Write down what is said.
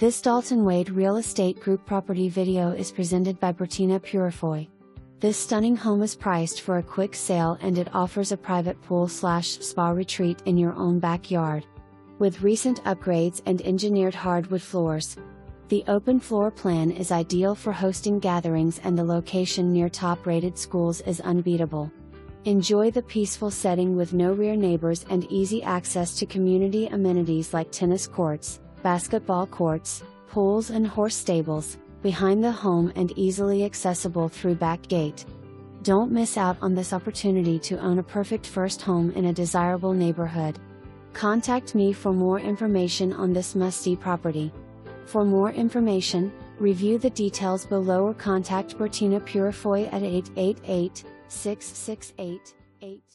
This Dalton Wade Real Estate Group property video is presented by Bertina Purifoy. This stunning home is priced for a quick sale and it offers a private pool/spa retreat in your own backyard. With recent upgrades and engineered hardwood floors, the open floor plan is ideal for hosting gatherings and the location near top-rated schools is unbeatable. Enjoy the peaceful setting with no rear neighbors and easy access to community amenities like tennis courts, basketball courts, pools and horse stables, behind the home and easily accessible through back gate. Don't miss out on this opportunity to own a perfect first home in a desirable neighborhood. Contact me for more information on this must-see property. For more information, review the details below or contact Bertina Purifoy at 888-668-8